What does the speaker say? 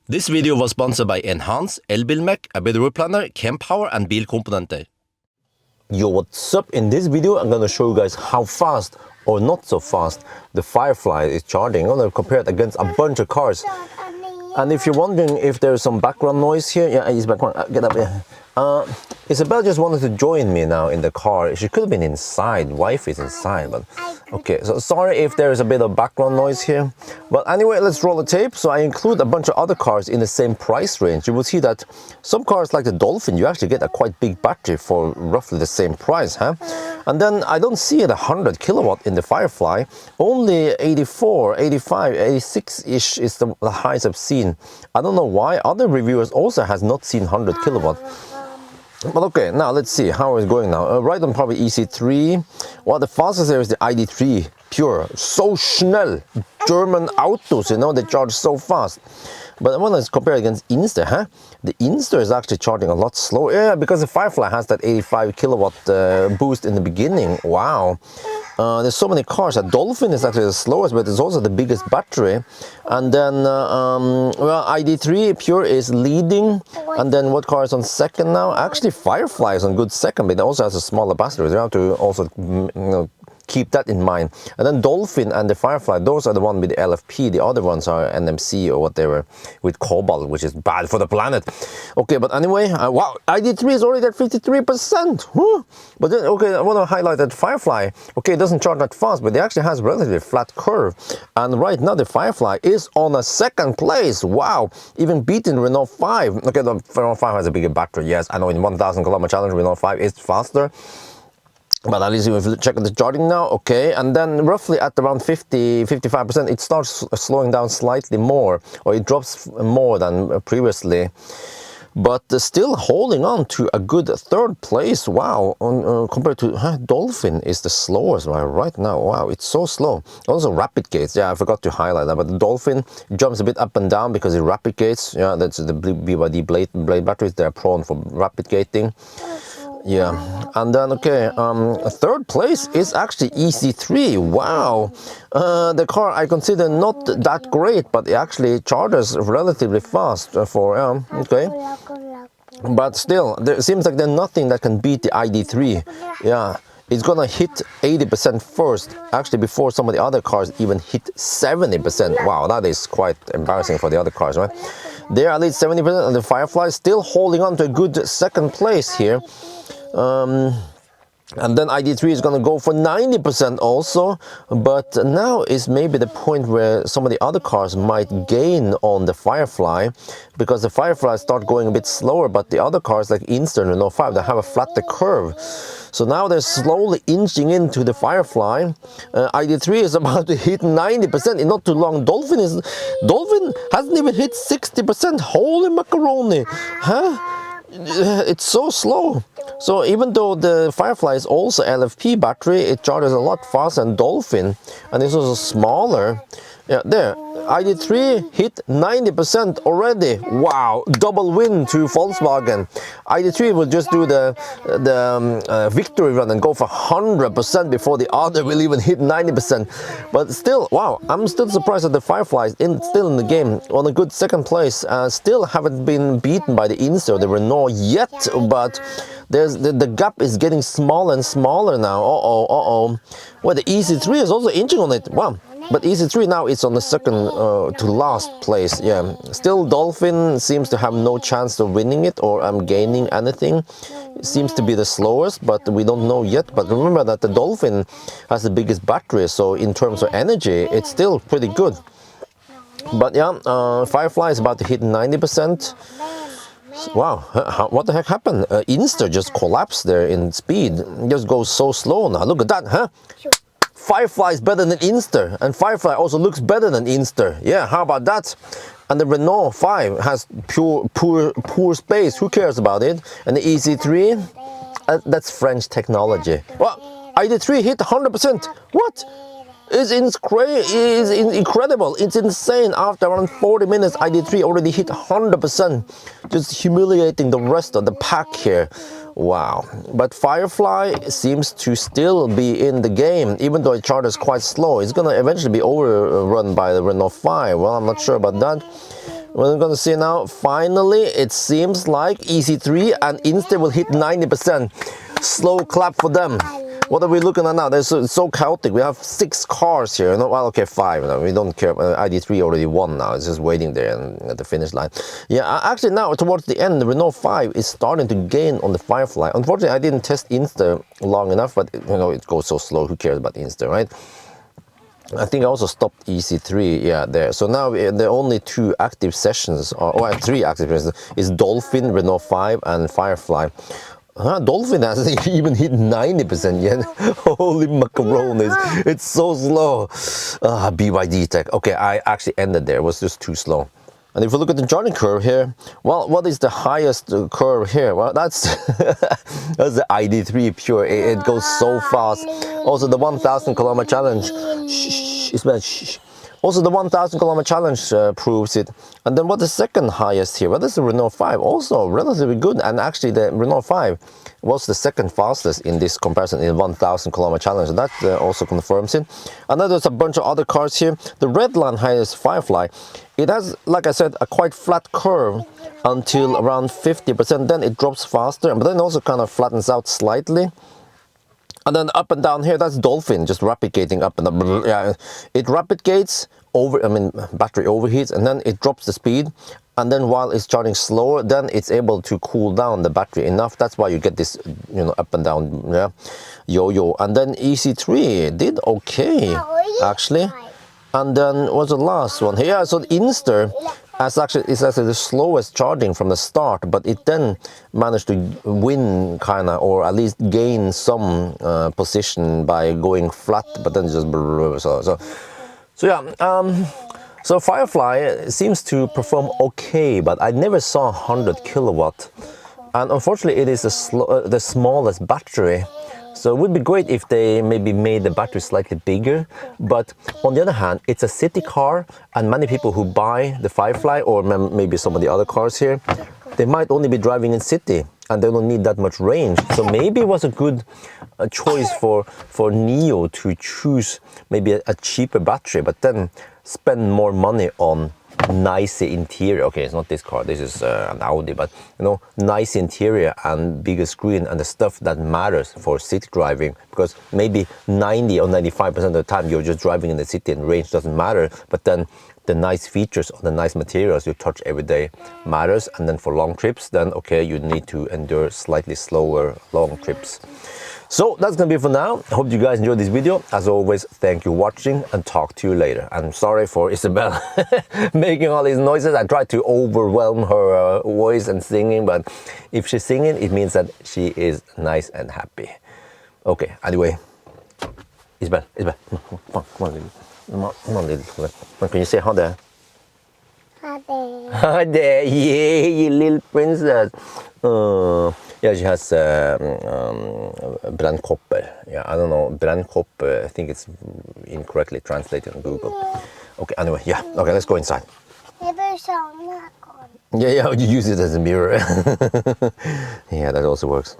This video was sponsored by Enhance, Elbilmek, a better road planner, Kempower and bilkomponenter. Yo, what's up? In this video I'm gonna show you guys how fast or not so fast the Firefly is charging. I'm gonna compare it against a bunch of cars. And if you're wondering if there's some background noise here, yeah, it's background. Get up here. Isabel just wanted to join me now in the car. She could have been inside. Wife is inside, but okay. So sorry if there is a bit of background noise here. But anyway, let's roll the tape. So I include a bunch of other cars in the same price range. You will see that some cars like the Dolphin, you actually get a quite big battery for roughly the same price, huh? And then I don't see it 100 kilowatt in the Firefly. Only 84, 85, 86-ish is the highest I've seen. I don't know why. Other reviewers also has not seen 100 kilowatt. But okay, now let's see how it's going now. Right on probably EC3. Well, the fastest there is the ID3 Pure. So schnell. German autos, you know, they charge so fast. But I want to compare against Insta, huh? The Insta is actually charging a lot slower. Yeah, because the Firefly has that 85 kilowatt boost in the beginning. Wow. There's so many cars. A Dolphin is actually the slowest, but it's also the biggest battery. And then, well, ID3 Pure is leading. And then what car is on second now? Actually, Firefly is on good second, but it also has a smaller battery. You have to also, you know, keep that in mind. And then Dolphin and the Firefly, those are the ones with the LFP. The other ones are NMC or whatever with cobalt, which is bad for the planet. Okay, but anyway, wow, ID3 is already at 53%. But then, okay, I want to highlight that Firefly, okay, it doesn't charge that fast, but it actually has a relatively flat curve. And right now the Firefly is on a second place. Wow, even beating Renault 5. Okay, the Renault 5 has a bigger battery. Yes, I know in 1,000 kilometer challenge, Renault 5 is faster. But at least if you check the charging now, okay, and then roughly at around 50-55%, it starts slowing down slightly more, or it drops more than previously. But still holding on to a good third place. Wow, compared to Dolphin is the slowest right now. Wow, it's so slow. Also rapid gates. Yeah, I forgot to highlight that. But the Dolphin jumps a bit up and down because it rapid gates. Yeah, that's the BYD blade batteries. They're prone for rapid gating. Yeah, and then okay, third place is actually EC3. Wow, the car I consider not that great, but it actually charges relatively fast for okay. But still, there seems like there's nothing that can beat the ID3. Yeah, it's gonna hit 80% first, actually before some of the other cars even hit 70%. Wow, that is quite embarrassing for the other cars, right? They're at least 70%, and the Firefly still holding on to a good second place here. And then ID3 is going to go for 90% also, but now is maybe the point where some of the other cars might gain on the Firefly, because the Firefly start going a bit slower, but the other cars like Insta and Renault 5, they have a flatter curve. So now they're slowly inching into the Firefly. ID3 is about to hit 90% in not too long. Dolphin hasn't even hit 60%. Holy macaroni, huh? It's so slow. So even though the Firefly is also LFP battery, it charges a lot faster than Dolphin, and it's also smaller. Yeah, there, ID3 hit 90% already. Wow, double win to Volkswagen. ID3 will just do the victory run and go for 100% before the other will even hit 90%. But still, wow, I'm still surprised that the Firefly is still in the game on a good second place. Still haven't been beaten by the Insta or the Renault yet, but the gap is getting smaller and smaller now. Well, the EC3 is also inching on it. Wow. But EC3 now is on the second to last place. Yeah, still Dolphin seems to have no chance of winning it or gaining anything. It seems to be the slowest, but we don't know yet. But remember that the Dolphin has the biggest battery, so in terms of energy, it's still pretty good. But yeah, Firefly is about to hit 90%. Wow, what the heck happened? Insta just collapsed there in speed. It just goes so slow now. Look at that, huh? Firefly is better than Insta, and Firefly also looks better than Insta. Yeah, how about that? And the Renault 5 has poor space. Who cares about it? And the EC3, that's French technology. Well, ID3 hit 100%. What? It's incredible. It's insane. After around 40 minutes, ID3 already hit 100%, just humiliating the rest of the pack here. Wow. But Firefly seems to still be in the game, even though it charges quite slow. It's going to eventually be overrun by the Renault 5. Well, I'm not sure about that. We're gonna see now, finally, it seems like EC3 and Insta will hit 90%. Slow clap for them. What are we looking at now? It's so chaotic. We have 6 cars here. No, well, okay, 5. No, we don't care. ID3 already won now. It's just waiting there at the finish line. Yeah, actually now towards the end, the Renault 5 is starting to gain on the Firefly. Unfortunately, I didn't test Insta long enough, but you know, it goes so slow. Who cares about Insta, right? I think I also stopped EC3, yeah, there. So now the only 2 active sessions, or 3 active sessions, is Dolphin, Renault 5, and Firefly. Dolphin hasn't even hit 90% yet. Holy macaronis, it's so slow. BYD tech. Okay, I actually ended there. It was just too slow. And if you look at the charging curve here, well, what is the highest curve here? Well, that's that's the ID3 Pure. It goes so fast. Also, the 1,000 kilometer challenge. Shh, it's bad. Shh. Also, the 1,000 kilometer challenge proves it. And then what the second highest here? Well, that's the Renault 5, also relatively good. And actually, the Renault 5 was the second fastest in this comparison in 1,000 kilometer challenge. And that also confirms it. And then there's a bunch of other cars here. The red line highest Firefly. It has, like I said, a quite flat curve until around 50%. Then it drops faster, but then also kind of flattens out slightly. And then up and down here, that's Dolphin, just rapid gating up and up. Yeah, it rapid gates battery overheats, and then it drops the speed. And then while it's charging slower, then it's able to cool down the battery enough. That's why you get this, you know, up and down, yeah, yo-yo. And then EC3 did okay, actually. And then what's the last one here? Yeah, so the Insta is actually the slowest charging from the start, but it then managed to win kind of, or at least gain some position by going flat, but then just so yeah. So Firefly seems to perform okay, but I never saw 100 kilowatt, and unfortunately it is the smallest battery. So it would be great if they maybe made the battery slightly bigger, but on the other hand, it's a city car, and many people who buy the Firefly, or maybe some of the other cars here, they might only be driving in city, and they don't need that much range. So maybe it was a good choice for NIO to choose maybe a cheaper battery, but then spend more money on nice interior. Okay, it's not this car, this is an Audi, but you know, nice interior and bigger screen and the stuff that matters for city driving, because maybe 90 or 95% of the time you're just driving in the city and range doesn't matter, but then the nice features or the nice materials you touch every day matters. And then for long trips, then okay, you need to endure slightly slower long trips. So that's gonna be it for now. I hope you guys enjoyed this video. As always, thank you for watching, and talk to you later. I'm sorry for Isabel making all these noises. I tried to overwhelm her voice and singing, but if she's singing, it means that she is nice and happy. Okay, anyway, Isabel, come on, little. Can you say hi there? Hi there. Hi there, yay, you little princess. Yeah, she has brennkopper. Yeah, I don't know, brennkopper, I think it's incorrectly translated on Google. Okay, anyway, yeah, okay, let's go inside. Yeah, you use it as a mirror. Yeah, that also works.